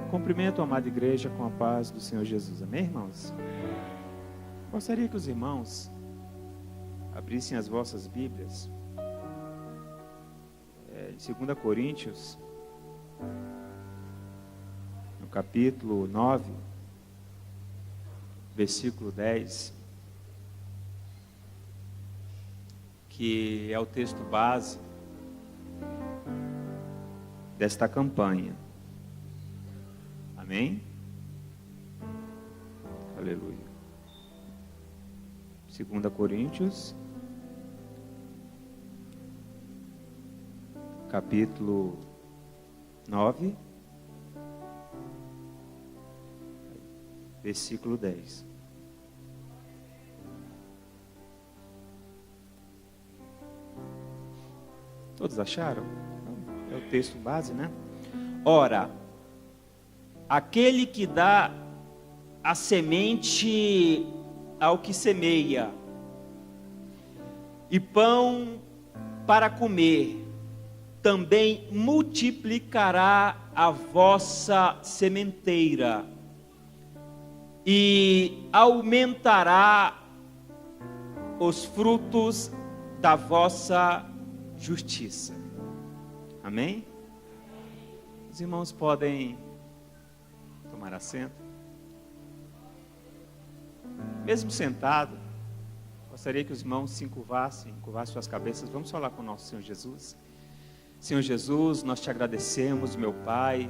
Cumprimento a amada igreja com a paz do Senhor Jesus. Amém, irmãos? Gostaria que os irmãos abrissem as vossas Bíblias em 2 Coríntios, no capítulo 9, versículo 10, que é o texto base desta campanha. Amém? Aleluia. 2 Coríntios, capítulo 9, versículo 10. Todos acharam? É o texto base, né? Ora, aquele que dá a semente ao que semeia, e pão para comer, também multiplicará a vossa sementeira, e aumentará os frutos da vossa justiça. Amém? Os irmãos podem tomar assento. Mesmo sentado, gostaria que os irmãos se encurvassem suas cabeças. Vamos falar com o nosso Senhor Jesus. Senhor Jesus, nós te agradecemos, meu Pai,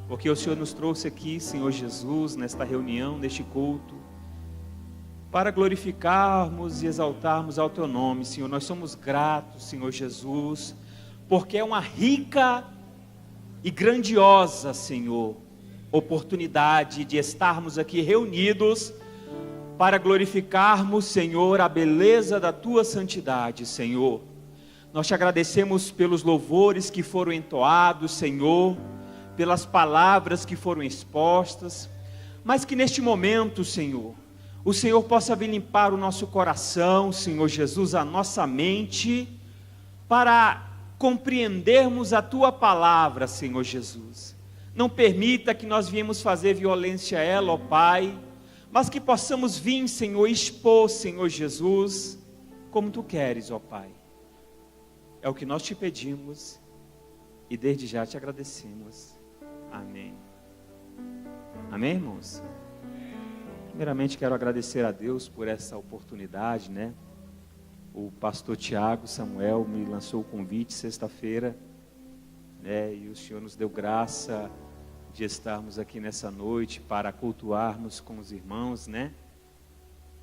porque o Senhor nos trouxe aqui, Senhor Jesus, nesta reunião, neste culto, para glorificarmos e exaltarmos ao teu nome, Senhor. Nós somos gratos, Senhor Jesus, porque é uma rica e grandiosa, Senhor, oportunidade de estarmos aqui reunidos para glorificarmos, Senhor, a beleza da tua santidade, Senhor. Nós te agradecemos pelos louvores que foram entoados, Senhor, pelas palavras que foram expostas, mas que neste momento, Senhor, o Senhor possa vir limpar o nosso coração, Senhor Jesus, a nossa mente, para compreendermos a tua palavra, Senhor Jesus. Não permita que nós viemos fazer violência a ela, ó Pai, mas que possamos vir, Senhor, expor, Senhor Jesus, como tu queres, ó Pai. É o que nós te pedimos e desde já te agradecemos. Amém. Amém, irmãos? Primeiramente quero agradecer a Deus por essa oportunidade, né? O pastor Tiago Samuel me lançou o convite sexta-feira, né? E o Senhor nos deu graça de estarmos aqui nessa noite para cultuarmos com os irmãos, né?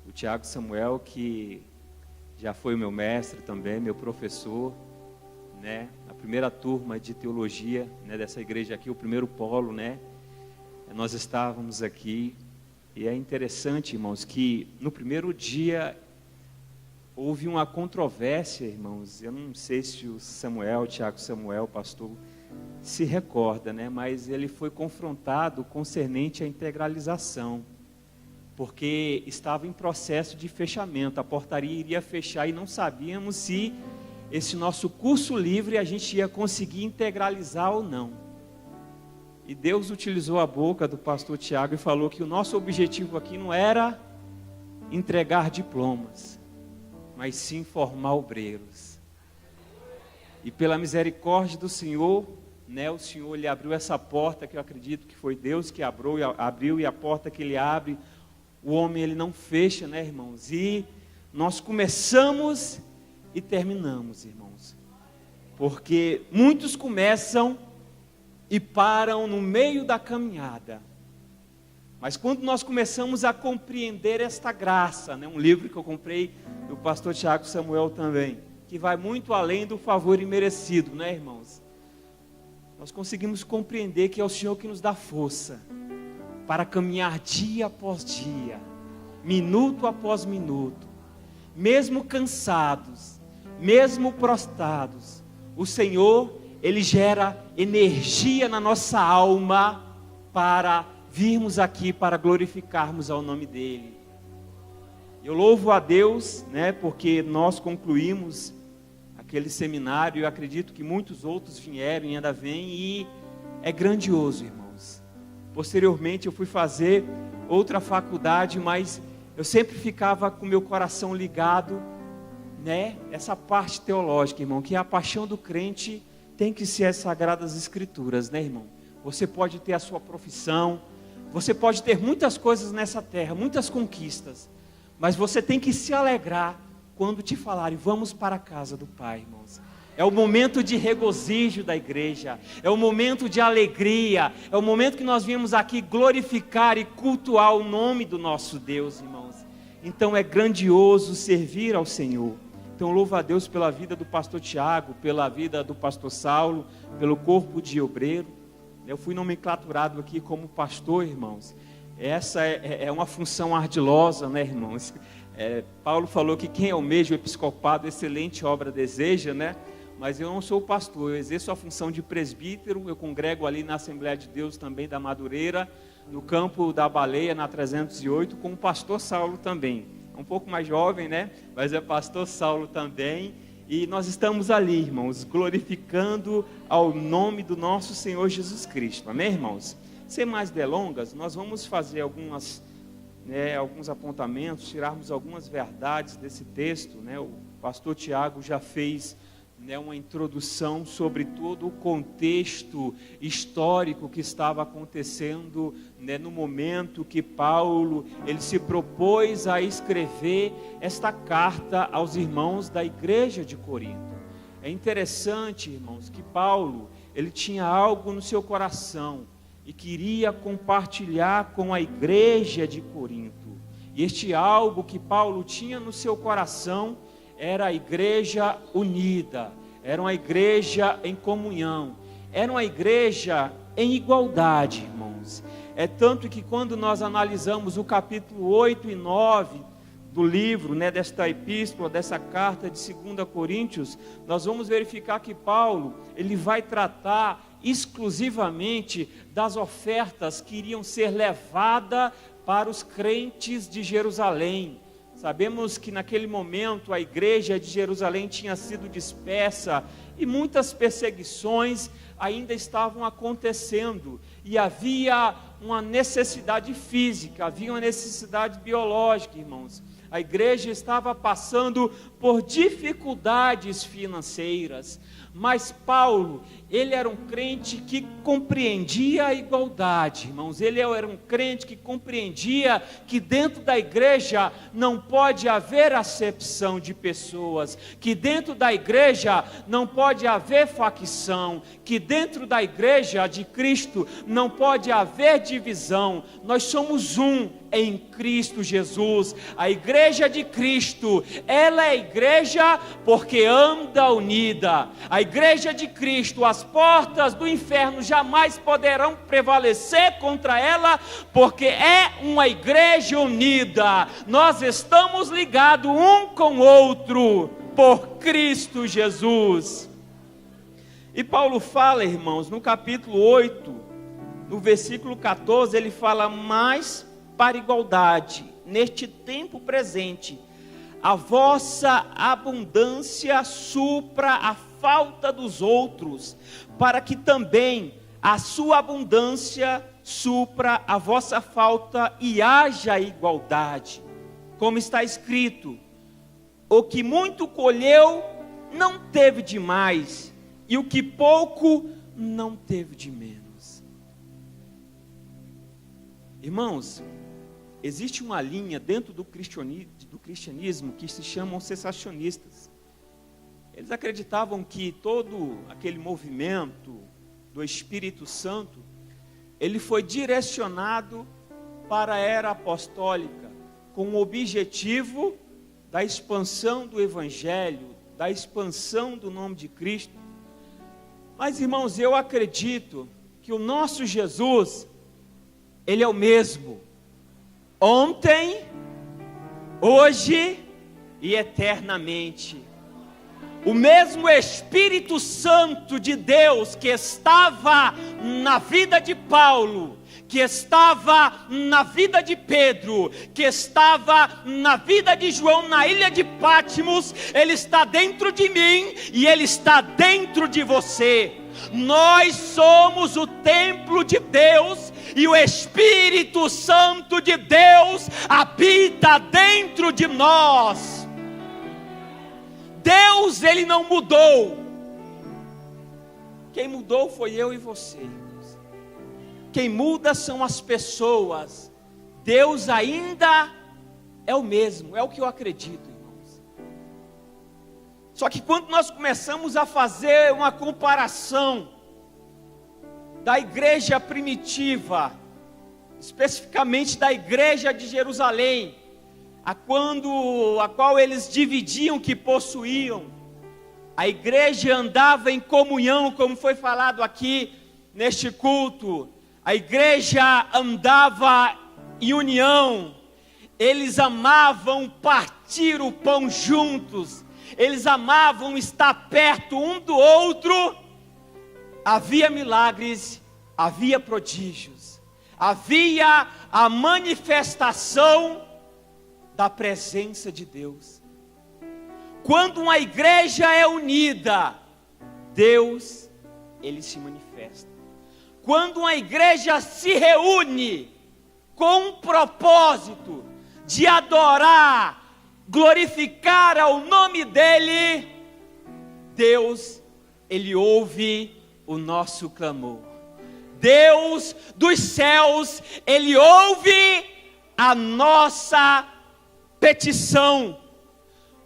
O Tiago Samuel, que já foi meu mestre também, meu professor, né? A primeira turma de teologia, né, dessa igreja aqui, o primeiro polo, né? Nós estávamos aqui. E é interessante, irmãos, que no primeiro dia houve uma controvérsia, irmãos. Eu não sei se o Tiago Samuel, pastor, se recorda, né? Mas ele foi confrontado concernente à integralização, porque estava em processo de fechamento, a portaria iria fechar e não sabíamos se esse nosso curso livre a gente ia conseguir integralizar ou não. E Deus utilizou a boca do pastor Tiago e falou que o nosso objetivo aqui não era entregar diplomas, mas sim formar obreiros. E pela misericórdia do Senhor, né, o Senhor lhe abriu essa porta, que eu acredito que foi Deus que abriu, e a porta que ele abre, o homem ele não fecha, né, irmãos? E nós começamos e terminamos, irmãos. Porque muitos começam e param no meio da caminhada. Mas quando nós começamos a compreender esta graça, né, um livro que eu comprei do pastor Tiago Samuel também, que vai muito além do favor imerecido, né, irmãos? Nós conseguimos compreender que é o Senhor que nos dá força para caminhar dia após dia, minuto após minuto, mesmo cansados, mesmo prostrados, o Senhor, Ele gera energia na nossa alma para virmos aqui, para glorificarmos ao nome dEle. Eu louvo a Deus, né, porque nós concluímos aquele seminário, eu acredito que muitos outros vieram e ainda vêm, e é grandioso, irmãos. Posteriormente eu fui fazer outra faculdade, mas eu sempre ficava com meu coração ligado, né? Essa parte teológica, irmão, que a paixão do crente tem que ser as Sagradas Escrituras, né, irmão? Você pode ter a sua profissão, você pode ter muitas coisas nessa terra, muitas conquistas, mas você tem que se alegrar quando te falarem, vamos para a casa do Pai, irmãos. É o momento de regozijo da igreja, é o momento de alegria, é o momento que nós viemos aqui glorificar e cultuar o nome do nosso Deus, irmãos. Então é grandioso servir ao Senhor. Então louvo a Deus pela vida do pastor Tiago, pela vida do pastor Saulo, pelo corpo de obreiro. Eu fui nomenclaturado aqui como pastor, irmãos. Essa é uma função ardilosa, né, irmãos? Paulo falou que quem almeja o episcopado, excelente obra deseja, né? Mas eu não sou pastor, eu exerço a função de presbítero, eu congrego ali na Assembleia de Deus também da Madureira, no campo da Baleia, na 308, com o pastor Saulo também. É um pouco mais jovem, né? Mas é pastor Saulo também. E nós estamos ali, irmãos, glorificando ao nome do nosso Senhor Jesus Cristo. Amém, irmãos? Sem mais delongas, nós vamos fazer alguns apontamentos, tirarmos algumas verdades desse texto, né? O pastor Tiago já fez uma introdução sobre todo o contexto histórico que estava acontecendo, no momento que Paulo ele se propôs a escrever esta carta aos irmãos da igreja de Corinto. É interessante, irmãos, que Paulo ele tinha algo no seu coração e queria compartilhar com a igreja de Corinto. E este algo que Paulo tinha no seu coração era a igreja unida, era uma igreja em comunhão, era uma igreja em igualdade, irmãos. É tanto que quando nós analisamos o capítulo 8 e 9 do livro, desta epístola, dessa carta de 2 Coríntios, nós vamos verificar que Paulo, ele vai tratar exclusivamente das ofertas que iriam ser levadas para os crentes de Jerusalém. Sabemos que naquele momento a igreja de Jerusalém tinha sido dispersa e muitas perseguições ainda estavam acontecendo. E havia uma necessidade física, havia uma necessidade biológica, irmãos. A igreja estava passando por dificuldades financeiras. Mas Paulo, ele era um crente que compreendia a igualdade, irmãos. Ele era um crente que compreendia que dentro da igreja não pode haver acepção de pessoas, que dentro da igreja não pode haver facção, que dentro da igreja de Cristo não pode haver divisão. Nós somos um em Cristo Jesus. A igreja de Cristo, ela é igreja porque anda unida. A igreja de Cristo, as portas do inferno jamais poderão prevalecer contra ela, porque é uma igreja unida. Nós estamos ligados um com o outro por Cristo Jesus. E Paulo fala, irmãos, no capítulo 8, no versículo 14, ele fala: mas para igualdade, neste tempo presente, a vossa abundância supra a falta dos outros, para que também a sua abundância supra a vossa falta e haja igualdade. Como está escrito: o que muito colheu não teve de mais, e o que pouco não teve de menos. Irmãos, existe uma linha dentro do cristianismo que se chamam cessacionistas. Eles acreditavam que todo aquele movimento do Espírito Santo, ele foi direcionado para a era apostólica, com o objetivo da expansão do Evangelho, da expansão do nome de Cristo. Mas, irmãos, eu acredito que o nosso Jesus, ele é o mesmo, ontem, hoje e eternamente. O mesmo Espírito Santo de Deus que estava na vida de Paulo, que estava na vida de Pedro, que estava na vida de João na ilha de Patmos, ele está dentro de mim e ele está dentro de você. Nós somos o templo de Deus e o Espírito Santo de Deus habita dentro de nós. Deus, Ele não mudou. Quem mudou foi eu e você. Quem muda são as pessoas. Deus ainda é o mesmo, é o que eu acredito, irmãos. Só que quando nós começamos a fazer uma comparação da igreja primitiva, especificamente da igreja de Jerusalém, a qual eles dividiam o que possuíam, a igreja andava em comunhão, como foi falado aqui neste culto, a igreja andava em união, eles amavam partir o pão juntos, eles amavam estar perto um do outro. Havia milagres, havia prodígios, havia a manifestação da presença de Deus. Quando uma igreja é unida, Deus, Ele se manifesta. Quando uma igreja se reúne com um propósito de adorar, glorificar ao nome dEle, Deus, Ele ouve o nosso clamor. Deus dos céus, Ele ouve a nossa petição,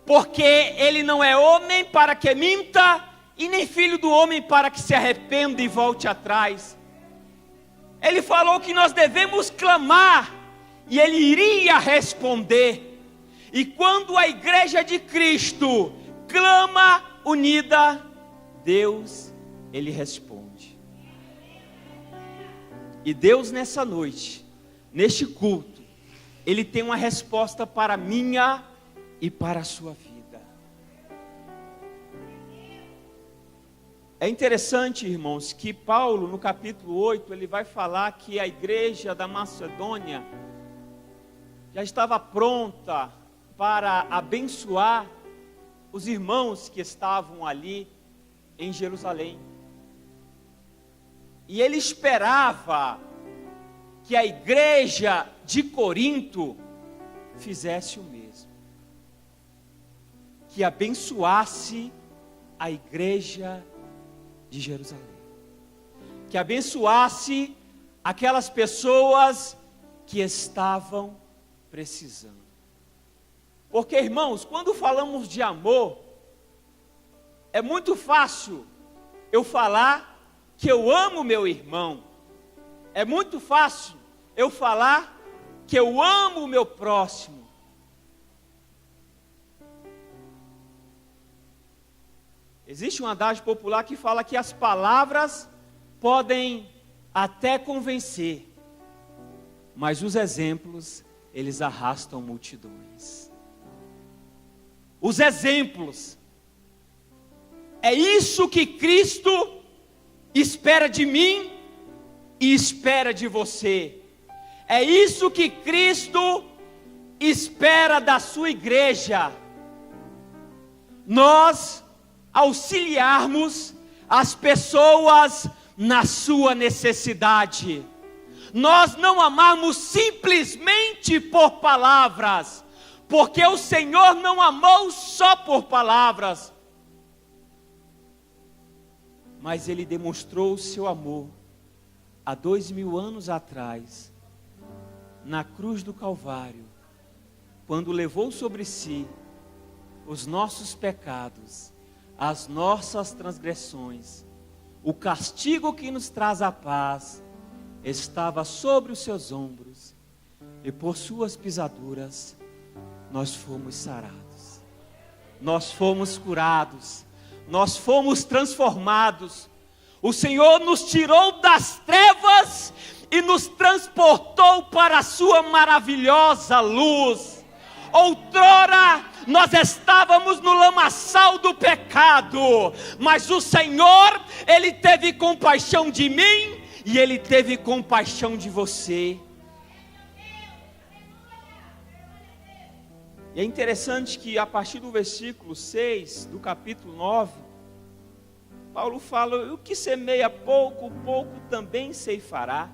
porque Ele não é homem para que minta, e nem filho do homem para que se arrependa e volte atrás. Ele falou que nós devemos clamar, e Ele iria responder. E quando a igreja de Cristo clama unida, Deus, Ele responde. E Deus nessa noite, neste culto, Ele tem uma resposta para a minha e para a sua vida. É interessante, irmãos, que Paulo, no capítulo 8, ele vai falar que a igreja da Macedônia já estava pronta para abençoar os irmãos que estavam ali em Jerusalém. E ele esperava que a igreja de Corinto fizesse o mesmo, que abençoasse a igreja de Jerusalém, que abençoasse aquelas pessoas que estavam precisando. Porque, irmãos, quando falamos de amor, é muito fácil eu falar que eu amo meu irmão, é muito fácil eu falar que eu amo o meu próximo. Existe um adágio popular que fala que as palavras podem até convencer, mas os exemplos, eles arrastam multidões. Os exemplos, é isso que Cristo espera de mim e espera de você. É isso que Cristo espera da sua igreja. Nós auxiliarmos as pessoas na sua necessidade. Nós não amarmos simplesmente por palavras, porque o Senhor não amou só por palavras, mas Ele demonstrou o seu amor há 2000 anos atrás, na cruz do Calvário, quando levou sobre si os nossos pecados, as nossas transgressões. O castigo que nos traz a paz estava sobre os seus ombros, e por suas pisaduras nós fomos sarados, nós fomos curados, nós fomos transformados. O Senhor nos tirou das trevas e nos transportou para a sua maravilhosa luz. Outrora nós estávamos no lamaçal do pecado, mas o Senhor, Ele teve compaixão de mim e Ele teve compaixão de você. E é interessante que a partir do versículo 6 do capítulo 9, Paulo fala: o que semeia pouco, pouco também ceifará.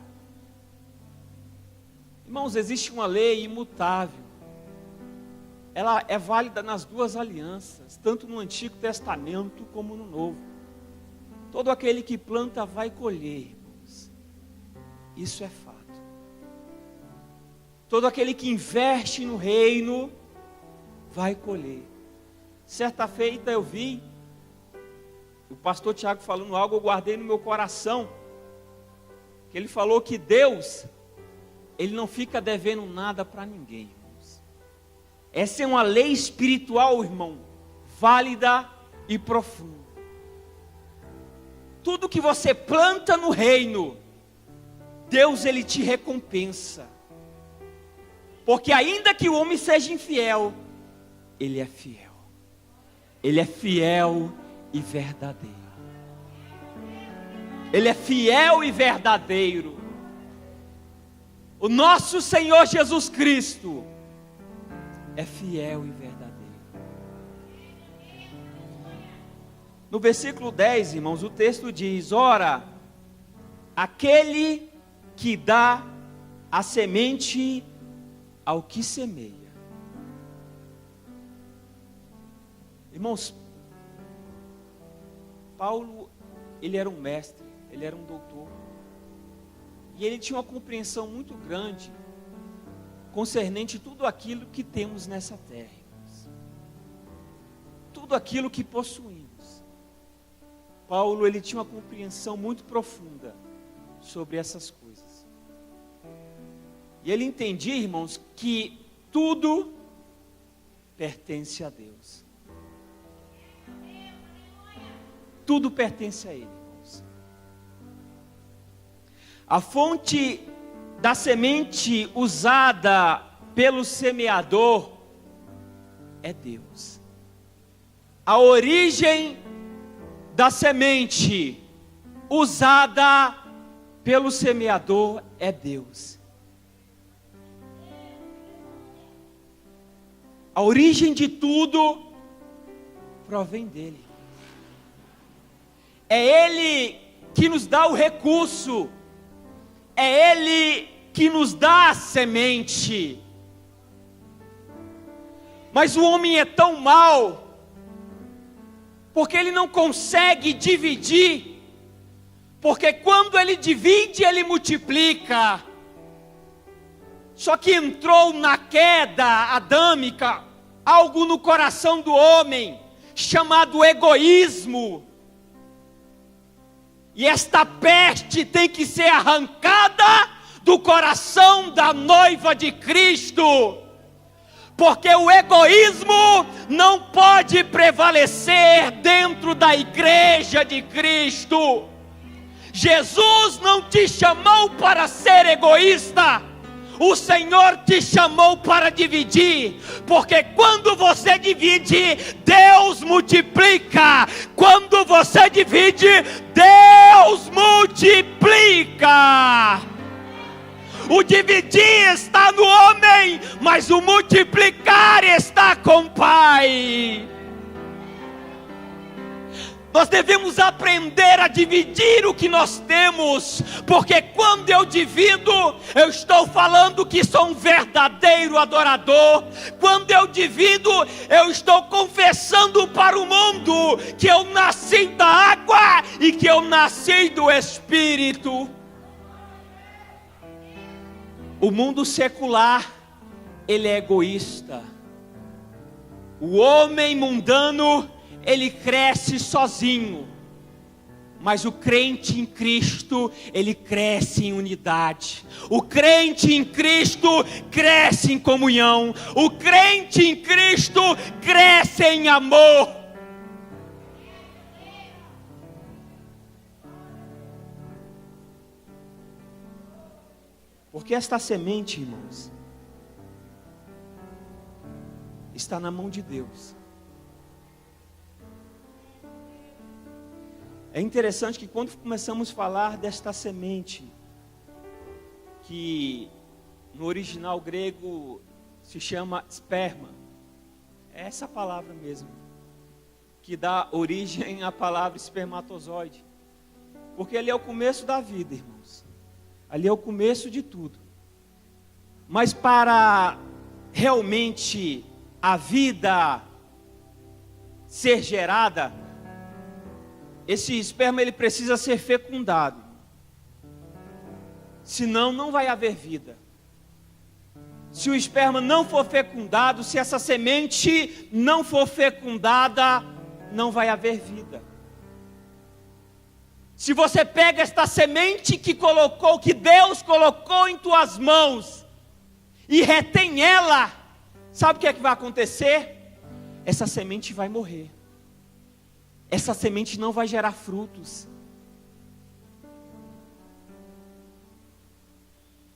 Irmãos, existe uma lei imutável. Ela é válida nas duas alianças, tanto no Antigo Testamento como no Novo. Todo aquele que planta vai colher, irmãos. Isso é fato. Todo aquele que investe no reino vai colher. Certa feita eu vi o pastor Tiago falando algo, eu guardei no meu coração. Que ele falou que Deus, Ele não fica devendo nada para ninguém, irmãos. Essa é uma lei espiritual, irmão, válida e profunda. Tudo que você planta no reino, Deus, Ele te recompensa. Porque ainda que o homem seja infiel, Ele é fiel. Ele é fiel e verdadeiro. Ele é fiel e verdadeiro. O nosso Senhor Jesus Cristo é fiel e verdadeiro. No versículo 10, irmãos, o texto diz: ora, aquele que dá a semente ao que semeia. Irmãos, Paulo, ele era um mestre, ele era um doutor, e ele tinha uma compreensão muito grande concernente tudo aquilo que temos nessa terra, irmãos. Tudo aquilo que possuímos. Paulo, ele tinha uma compreensão muito profunda sobre essas coisas. E ele entendia, irmãos, que tudo pertence a Deus. Tudo pertence a Ele, irmãos. A fonte da semente usada pelo semeador é Deus. A origem da semente usada pelo semeador é Deus. A origem de tudo provém dele. É Ele que nos dá o recurso. É Ele que nos dá a semente. Mas o homem é tão mau, porque ele não consegue dividir. Porque quando ele divide, ele multiplica. Só que entrou na queda adâmica algo no coração do homem, chamado egoísmo. E esta peste tem que ser arrancada do coração da noiva de Cristo. Porque o egoísmo não pode prevalecer dentro da igreja de Cristo. Jesus não te chamou para ser egoísta. O Senhor te chamou para dividir, porque quando você divide, Deus multiplica. Quando você divide, Deus multiplica. O dividir está no homem, mas o multiplicar está com o Pai. Nós devemos aprender a dividir o que nós temos, porque quando eu divido, eu estou falando que sou um verdadeiro adorador. Quando eu divido, eu estou confessando para o mundo que eu nasci da água e que eu nasci do Espírito. O mundo secular, ele é egoísta. O homem mundano, ele cresce sozinho, mas o crente em Cristo, ele cresce em unidade. O crente em Cristo cresce em comunhão. O crente em Cristo cresce em amor. Porque esta semente, irmãos, está na mão de Deus. É interessante que quando começamos a falar desta semente, que no original grego se chama esperma, é essa palavra mesmo, que dá origem à palavra espermatozoide, porque ali é o começo da vida, irmãos, ali é o começo de tudo. Mas para realmente a vida ser gerada, esse esperma ele precisa ser fecundado. Senão não vai haver vida. Se o esperma não for fecundado, se essa semente não for fecundada, não vai haver vida. Se você pega esta semente que Deus colocou em tuas mãos e retém ela, sabe o que é que vai acontecer? Essa semente vai morrer. Essa semente não vai gerar frutos.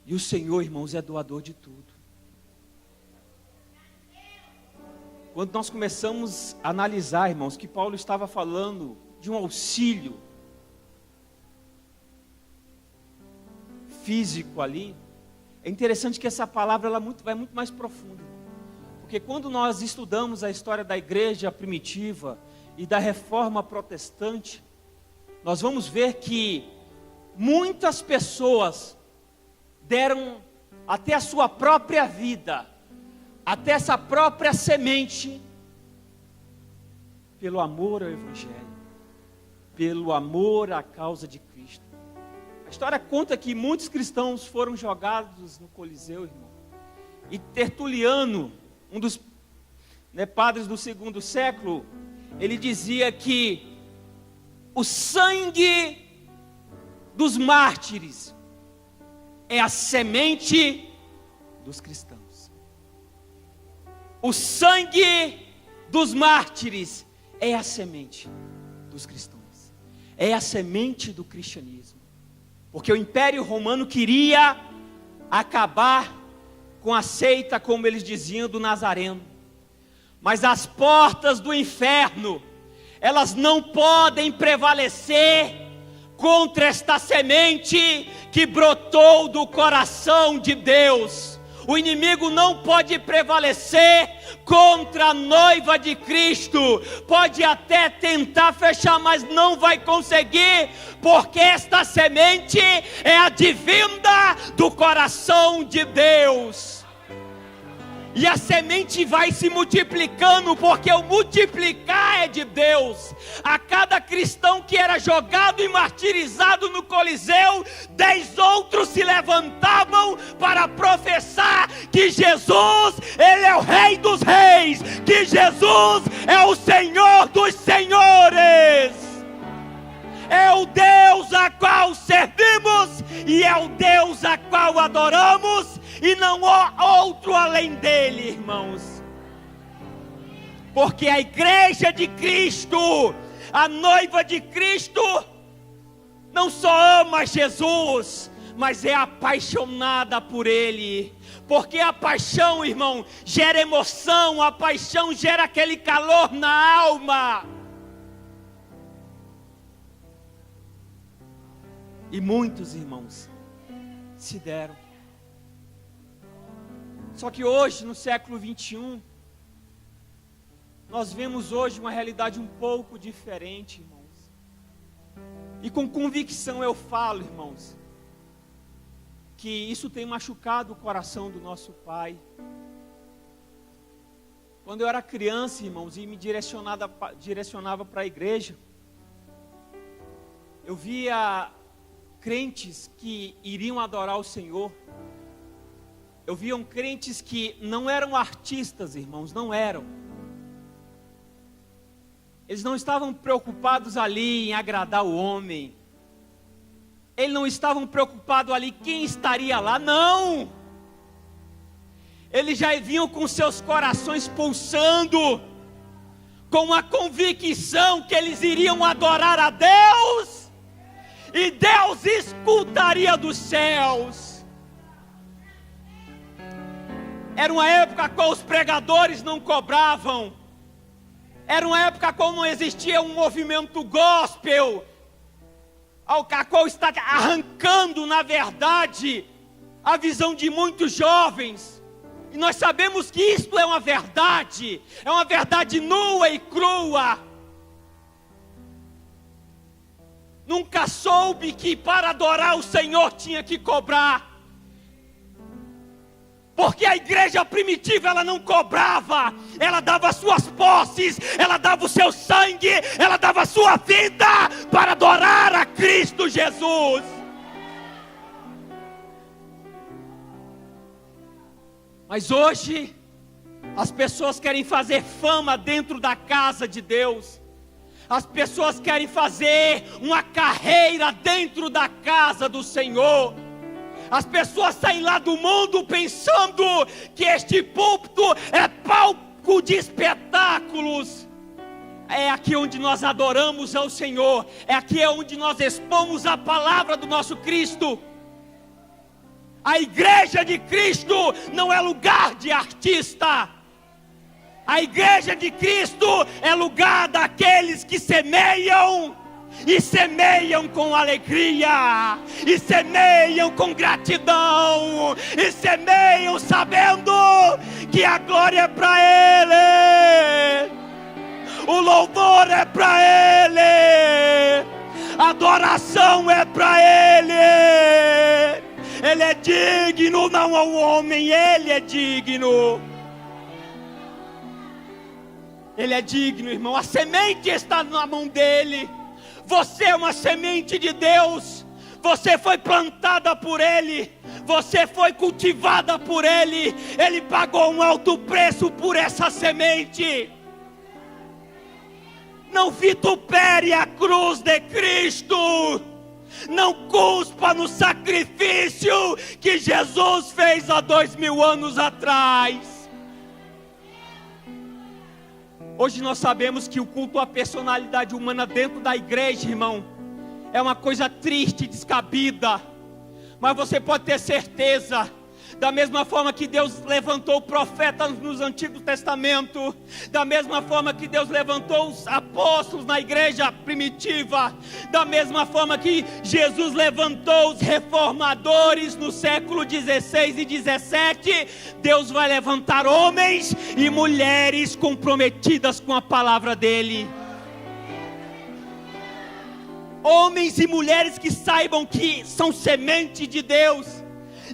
E o Senhor, irmãos, é doador de tudo. Quando nós começamos a analisar, irmãos, que Paulo estava falando de um auxílio físico ali, é interessante que essa palavra ela vai muito mais profunda. Porque quando nós estudamos a história da igreja primitiva e da reforma protestante, nós vamos ver que muitas pessoas deram até a sua própria vida, até essa própria semente, pelo amor ao Evangelho, pelo amor à causa de Cristo. A história conta que muitos cristãos foram jogados no Coliseu, irmão. E Tertuliano, um dos padres do segundo século, ele dizia que o sangue dos mártires é a semente dos cristãos. O sangue dos mártires é a semente dos cristãos. É a semente do cristianismo. Porque o Império Romano queria acabar com a seita, como eles diziam, do Nazareno. Mas as portas do inferno, elas não podem prevalecer contra esta semente que brotou do coração de Deus. O inimigo não pode prevalecer contra a noiva de Cristo. Pode até tentar fechar, mas não vai conseguir, porque esta semente é advinda do coração de Deus. E a semente vai se multiplicando, porque o multiplicar é de Deus. A cada cristão que era jogado e martirizado no Coliseu, 10 outros se levantavam para professar que Jesus, Ele é o Rei dos Reis, que Jesus é o Senhor dos Senhores. É o Deus a qual servimos e é o Deus a qual adoramos, e não há outro além dele, irmãos. Porque a igreja de Cristo, a noiva de Cristo, não só ama Jesus, mas é apaixonada por Ele. Porque a paixão, irmão, gera emoção, a paixão gera aquele calor na alma. E muitos irmãos se deram. Só que hoje, no século 21, nós vemos hoje uma realidade um pouco diferente, irmãos. E com convicção eu falo, irmãos, que isso tem machucado o coração do nosso Pai. Quando eu era criança, irmãos, e me direcionava para a igreja, eu via crentes que iriam adorar o Senhor. Eu via crentes que não eram artistas, irmãos, não eram. Eles não estavam preocupados ali em agradar o homem. Eles não estavam preocupados ali quem estaria lá, não. Eles já vinham com seus corações pulsando, com a convicção que eles iriam adorar a Deus, e Deus escutaria dos céus. Era uma época qual os pregadores não cobravam. Era uma época qual não existia um movimento gospel, a qual está arrancando, na verdade, a visão de muitos jovens. E nós sabemos que isto é uma verdade nua e crua. Nunca soube que para adorar o Senhor tinha que cobrar. Porque a igreja primitiva, ela não cobrava, ela dava suas posses, ela dava o seu sangue, ela dava a sua vida para adorar a Cristo Jesus. Mas hoje, as pessoas querem fazer fama dentro da casa de Deus. As pessoas querem fazer uma carreira dentro da casa do Senhor. As pessoas saem lá do mundo pensando que este púlpito é palco de espetáculos. É aqui onde nós adoramos ao Senhor. É aqui onde nós expomos a palavra do nosso Cristo. A igreja de Cristo não é lugar de artista. A igreja de Cristo é lugar daqueles que semeiam, e semeiam com alegria, e semeiam com gratidão, e semeiam sabendo que a glória é para Ele, o louvor é para Ele, a adoração é para Ele. Ele é digno, não ao homem, Ele é digno. Ele é digno, irmão. A semente está na mão dele. Você é uma semente de Deus. Você foi plantada por Ele. Você foi cultivada por Ele. Ele pagou um alto preço por essa semente. Não vitupere a cruz de Cristo. Não cuspa no sacrifício que Jesus fez há 2000 anos atrás. Hoje nós sabemos que o culto à personalidade humana dentro da igreja, irmão, é uma coisa triste, descabida. Mas você pode ter certeza, da mesma forma que Deus levantou profetas no Antigo Testamento, da mesma forma que Deus levantou os apóstolos na igreja primitiva, da mesma forma que Jesus levantou os reformadores no século 16 e 17, Deus vai levantar homens e mulheres comprometidas com a palavra dele. Homens e mulheres que saibam que são semente de Deus,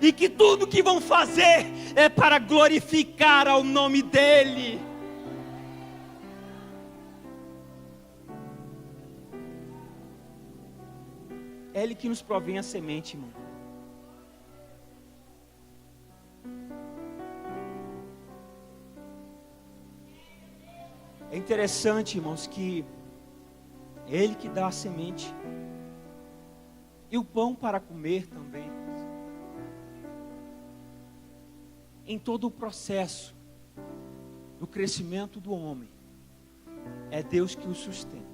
e que tudo que vão fazer é para glorificar ao nome dEle. É Ele que nos provém a semente, irmão. É interessante, irmãos, que é Ele que dá a semente e o pão para comer também. Em todo o processo do crescimento do homem, é Deus que o sustenta.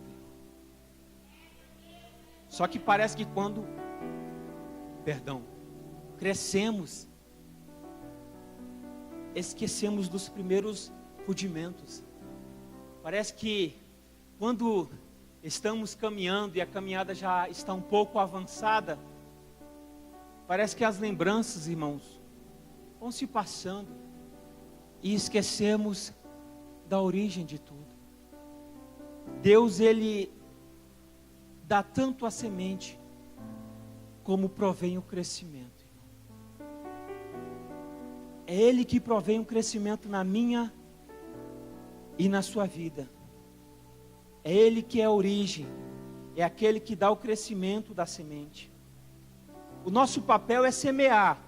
Só que parece que quando, crescemos, esquecemos dos primeiros rudimentos. Parece que quando estamos caminhando e a caminhada já está um pouco avançada, parece que as lembranças, irmãos, vão se passando e esquecemos da origem de tudo. Deus, Ele dá tanto a semente como provém o crescimento. É Ele que provém o crescimento na minha e na sua vida. É Ele que é a origem, é aquele que dá o crescimento da semente. O nosso papel é semear.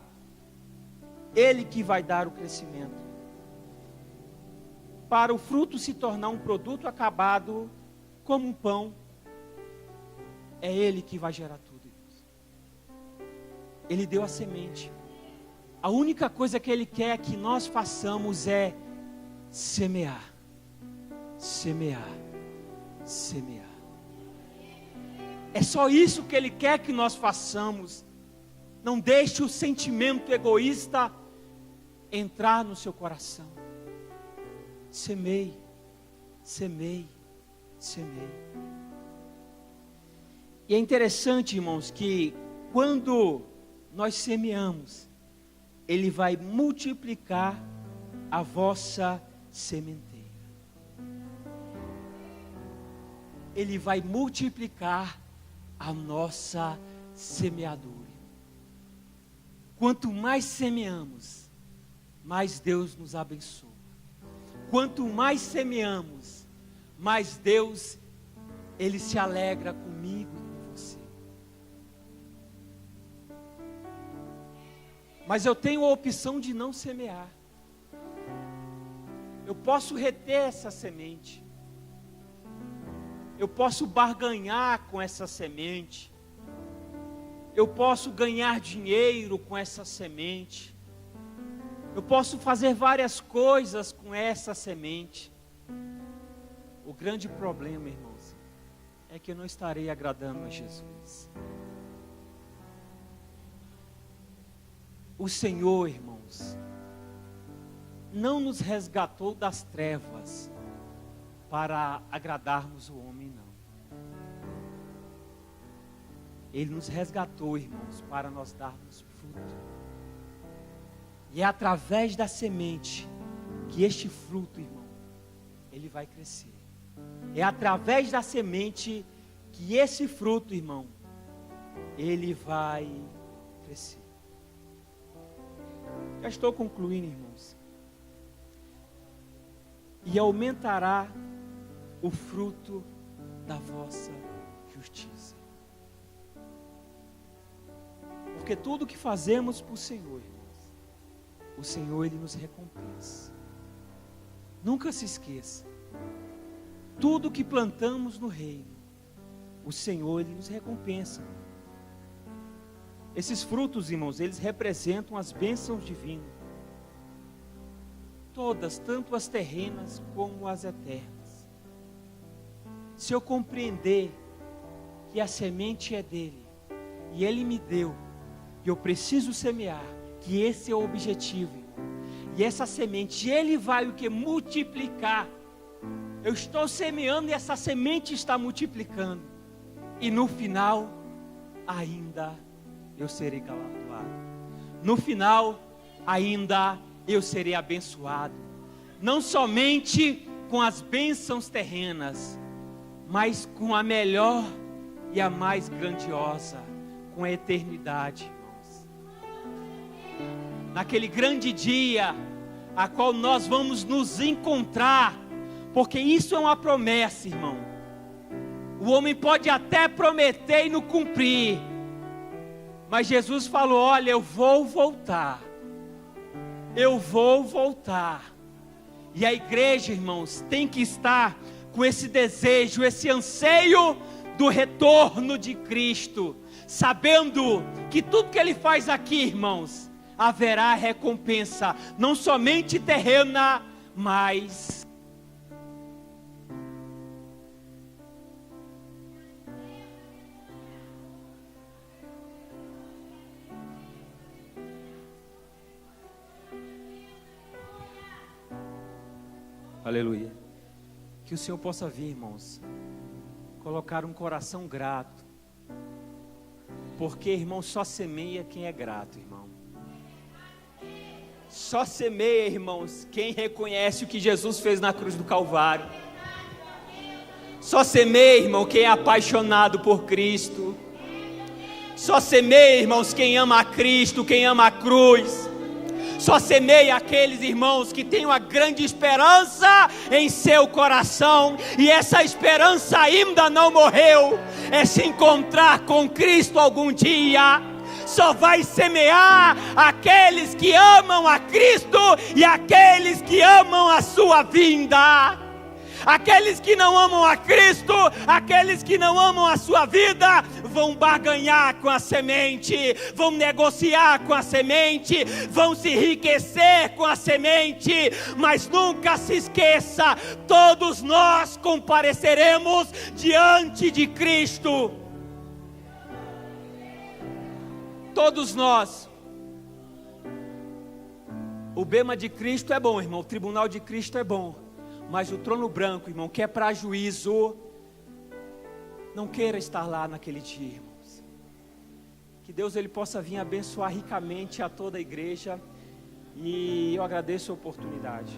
Ele que vai dar o crescimento. Para o fruto se tornar um produto acabado, como um pão, é Ele que vai gerar tudo. Ele deu a semente. A única coisa que Ele quer que nós façamos é semear. Semear. Semear. É só isso que Ele quer que nós façamos. Não deixe o sentimento egoísta entrar no seu coração. Semeie, semeie, semeie. E é interessante, irmãos, que quando nós semeamos, Ele vai multiplicar a vossa sementeira. Ele vai multiplicar a nossa semeadura. Quanto mais semeamos, mais Deus nos abençoa. Quanto mais semeamos, mais Deus, Ele se alegra comigo e com você. Mas eu tenho a opção de não semear. Eu posso reter essa semente. Eu posso barganhar com essa semente. Eu posso ganhar dinheiro com essa semente. Eu posso fazer várias coisas com essa semente. O grande problema, irmãos, é que eu não estarei agradando a Jesus. O Senhor, irmãos, não nos resgatou das trevas para agradarmos o homem, não. Ele nos resgatou, irmãos, para nós darmos fruto. E é através da semente que este fruto, irmão, ele vai crescer. É através da semente que esse fruto, irmão, ele vai crescer. Já estou concluindo, irmãos. E aumentará o fruto da vossa justiça. Porque tudo que fazemos para o Senhor, irmãos, o Senhor, Ele nos recompensa. Nunca se esqueça. Tudo que plantamos no reino, o Senhor, Ele nos recompensa. Esses frutos, irmãos, eles representam as bênçãos divinas. Todas, tanto as terrenas como as eternas. Se eu compreender que a semente é dele, e ele me deu, e eu preciso semear, que esse é o objetivo, irmão. E essa semente, ele vai o que? Multiplicar. Eu estou semeando e essa semente está multiplicando. E no final, ainda eu serei galardoado. No final, ainda eu serei abençoado. Não somente com as bênçãos terrenas, mas com a melhor e a mais grandiosa, com a eternidade, irmãos. Naquele grande dia, a qual nós vamos nos encontrar, porque isso é uma promessa, irmão. O homem pode até prometer e não cumprir, mas Jesus falou: olha, eu vou voltar. Eu vou voltar. E a igreja, irmãos, tem que estar com esse desejo, esse anseio do retorno de Cristo, sabendo que tudo que Ele faz aqui, irmãos, haverá recompensa, não somente terrena, mas aleluia. Que o Senhor possa vir, irmãos, colocar um coração grato. Porque, irmão, só semeia quem é grato, irmão. Só semeia, irmãos, quem reconhece o que Jesus fez na cruz do Calvário. Só semeia, irmão, quem é apaixonado por Cristo. Só semeia, irmãos, quem ama a Cristo, quem ama a cruz. Só semeia aqueles, irmãos, que têm uma grande esperança em seu coração, e essa esperança ainda não morreu, é se encontrar com Cristo algum dia. Só vai semear aqueles que amam a Cristo e aqueles que amam a sua vinda. Aqueles que não amam a Cristo, aqueles que não amam a sua vida, vão barganhar com a semente, vão negociar com a semente, vão se enriquecer com a semente, mas nunca se esqueça, todos nós compareceremos diante de Cristo. Todos nós. O bema de Cristo é bom, irmão, o tribunal de Cristo é bom. Mas o trono branco, irmão, que é para juízo, não queira estar lá naquele dia, irmãos. Que Deus, Ele possa vir abençoar ricamente a toda a igreja. E eu agradeço a oportunidade.